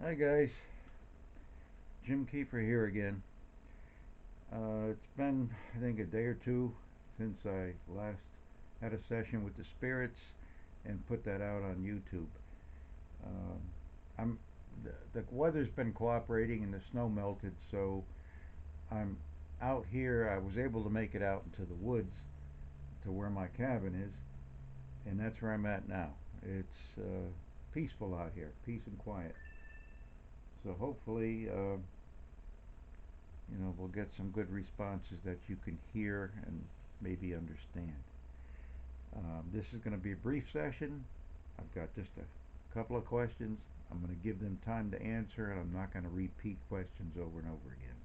Hi guys, Jim Kiefer here again. It's been, I think, a day or two since I last had a session with the spirits and put that out on YouTube. Um, I'm the weather's been cooperating and the snow melted, so I'm out here. I was able to make it out into the woods to where my cabin is, and that's where I'm at now. It's peaceful out here, peace and quiet. So hopefully, we'll get some good responses that you can hear and maybe understand. This is going to be a brief session. I've got just a couple of questions. I'm going to give them time to answer, and I'm not going to repeat questions over and over again.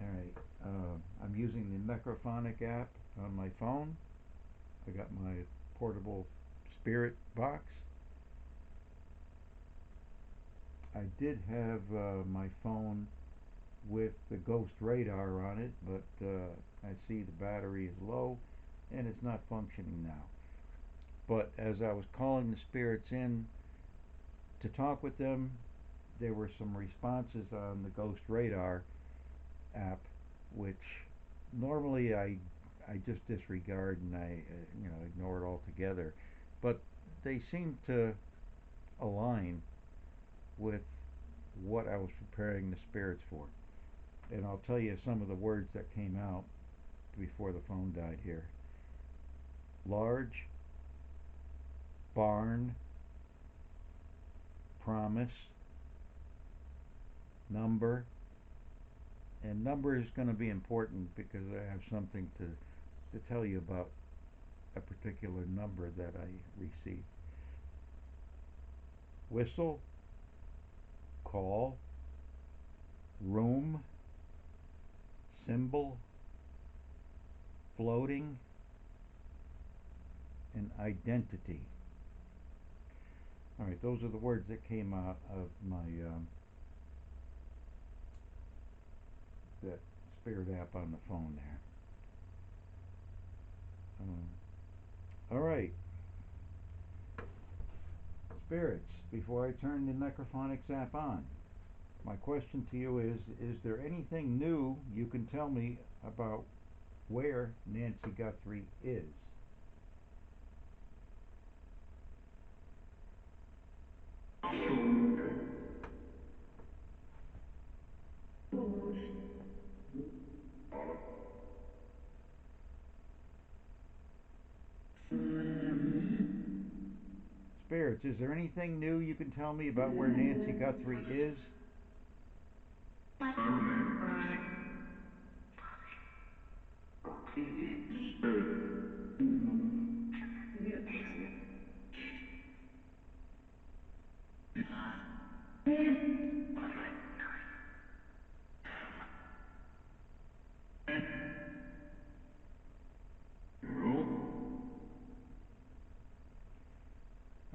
All right. I'm using the Necrophonic app on my phone. I got my portable spirit box. I did have my phone with the ghost radar on it, but I see the battery is low and it's not functioning now. But as I was calling the spirits in to talk with them, there were some responses on the ghost radar app, which normally I just disregard and I ignore it altogether. But they seem to align with what I was preparing the spirits for. And I'll tell you some of the words that came out before the phone died here. Large, barn, promise, number. And number is going to be important because I have something to tell you about a particular number that I received. Whistle, call, room, symbol, floating, and identity. All right, those are the words that came out of my that spirit app on the phone there. All right, spirits. Before I turn the Necrophonics app on, my question to you is there anything new you can tell me about where Nancy Guthrie is? Spirits, is there anything new you can tell me about where Nancy Guthrie is?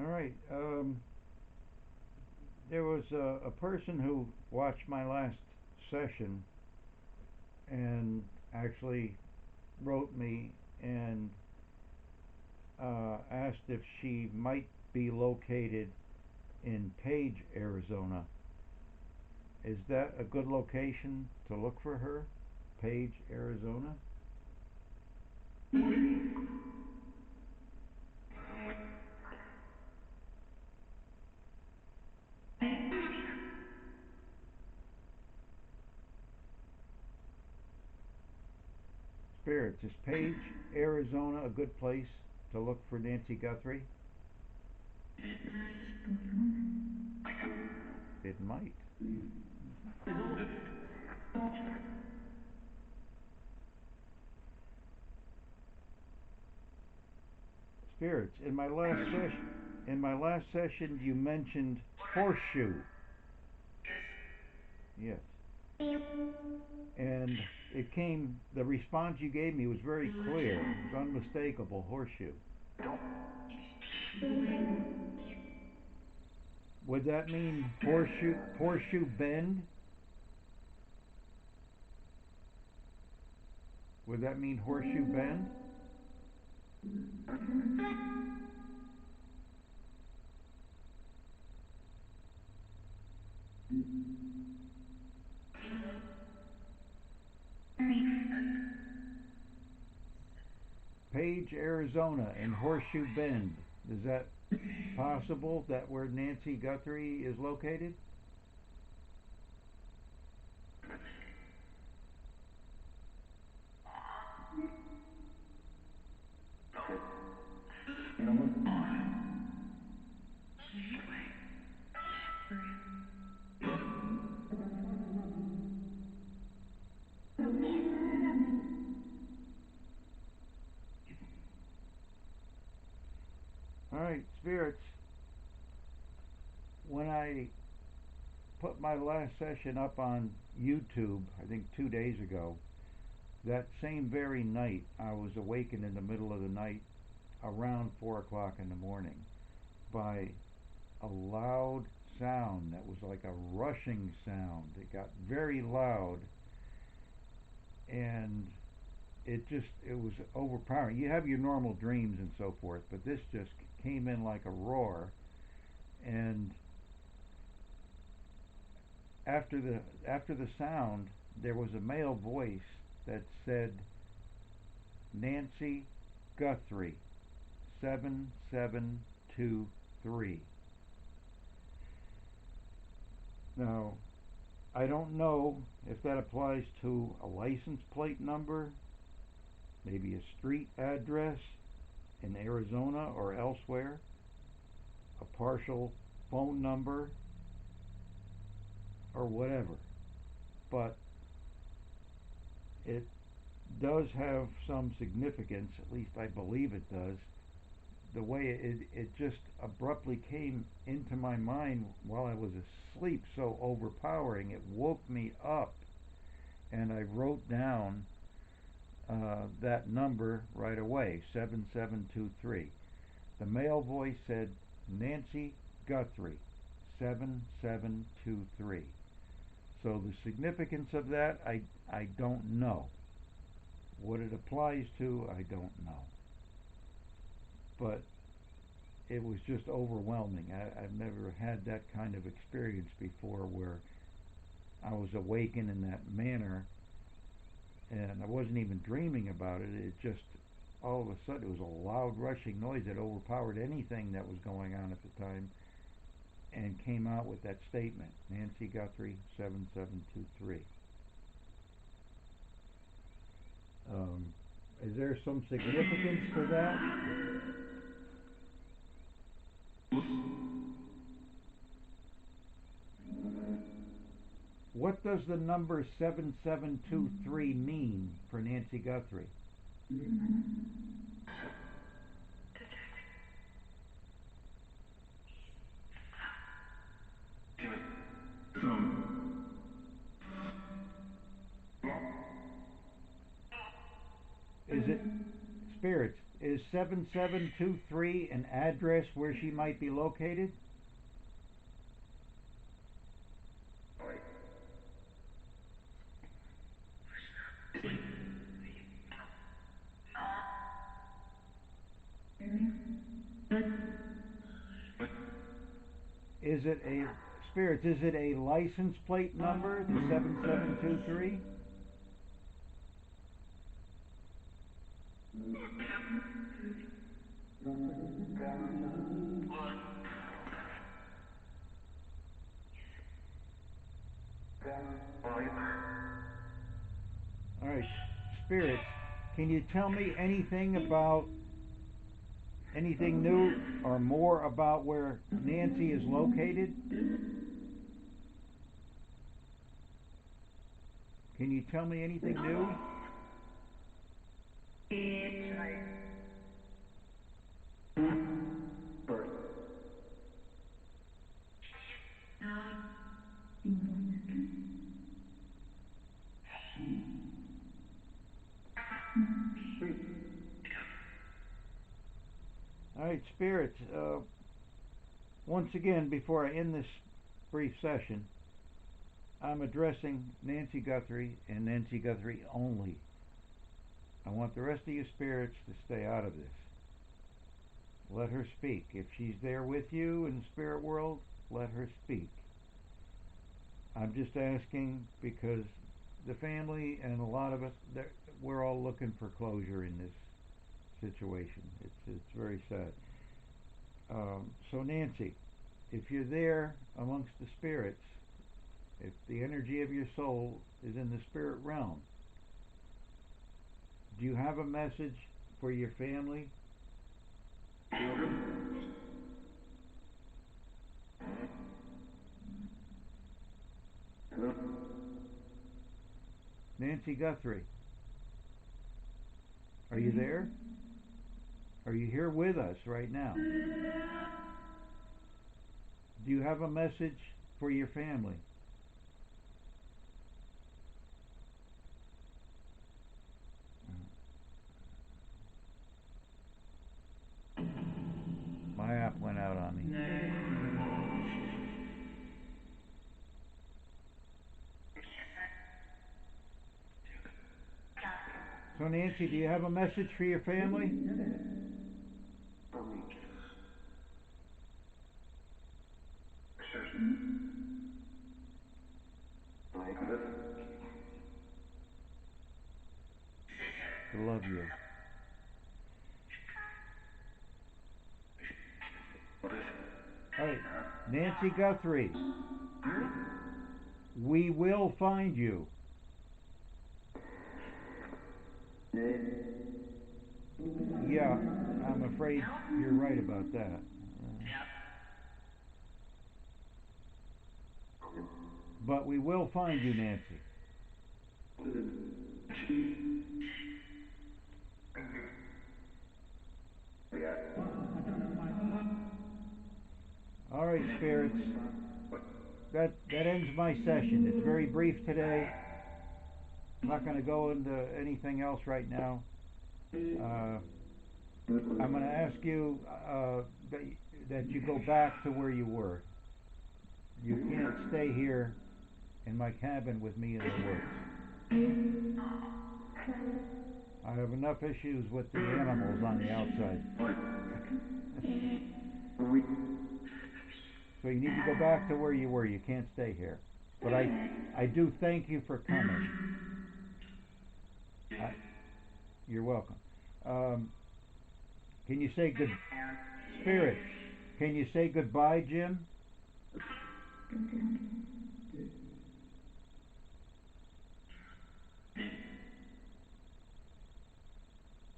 All right. There was a person who watched my last session and actually wrote me and asked if she might be located in Page, Arizona. Is that a good location to look for her? Page, Arizona? Spirits, is Page, Arizona a good place to look for Nancy Guthrie? It might. Spirits, in my last session you mentioned horseshoe. Yes. And the response you gave me was very clear. It was unmistakable, horseshoe. Would that mean horseshoe bend? Would that mean horseshoe bend? Page, Arizona, in Horseshoe Bend. Is that possible that where Nancy Guthrie is located? All right, spirits. When I put my last session up on YouTube, I think 2 days ago, that same very night, I was awakened in the middle of the night around 4 o'clock in the morning by a loud sound that was like a rushing sound. It got very loud and it was overpowering. You have your normal dreams and so forth, but this just came in like a roar. And after the sound, there was a male voice that said, Nancy Guthrie, 7723. Now, I don't know if that applies to a license plate number, maybe a street address in Arizona or elsewhere, a partial phone number, or whatever. But it does have some significance, at least I believe it does. The way it just abruptly came into my mind while I was asleep, so overpowering, it woke me up, and I wrote down that number right away, 7723. The male voice said, Nancy Guthrie, 7723. So the significance of that, I don't know. What it applies to, I don't know. But it was just overwhelming. I've never had that kind of experience before where I was awakened in that manner and I wasn't even dreaming about it. It just, all of a sudden, it was a loud rushing noise that overpowered anything that was going on at the time and came out with that statement, Nancy Guthrie, 7723. Is there some significance to that? What does the number 7723 mean for Nancy Guthrie? Is it, spirits, is 7723 an address where she might be located? Is it a, spirits, is it a license plate number, the 7723? All right, spirits, can you tell me anything about anything new or more about where Nancy is located? Can you tell me anything new? All right, spirits. Once again, before I end this brief session, I'm addressing Nancy Guthrie and Nancy Guthrie only. I want the rest of you spirits to stay out of this. Let her speak. If she's there with you in the spirit world, let her speak. I'm just asking because the family and a lot of us, we're all looking for closure in this situation. It's very sad. So Nancy, if you're there amongst the spirits, if the energy of your soul is in the spirit realm, do you have a message for your family? Nancy Guthrie, are you there? Are you here with us right now? Do you have a message for your family? My app went out on me. So Nancy, do you have a message for your family? I love you. All right, Nancy Guthrie, we will find you. Yeah, I'm afraid you're right about that. But we will find you, Nancy. All right, spirits. That ends my session. It's very brief today. I'm not going to go into anything else right now. Uh, I'm going to ask you that, that you go back to where you were. You can't stay here in my cabin with me in the woods. I have enough issues with the animals on the outside. So you need to go back to where you were. You can't stay here. But I do thank you for coming. I, you're welcome. Um, can you say good spirit? Can you say goodbye, Jim?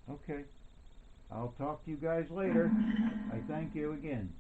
Okay. I'll talk to you guys later. I thank you again.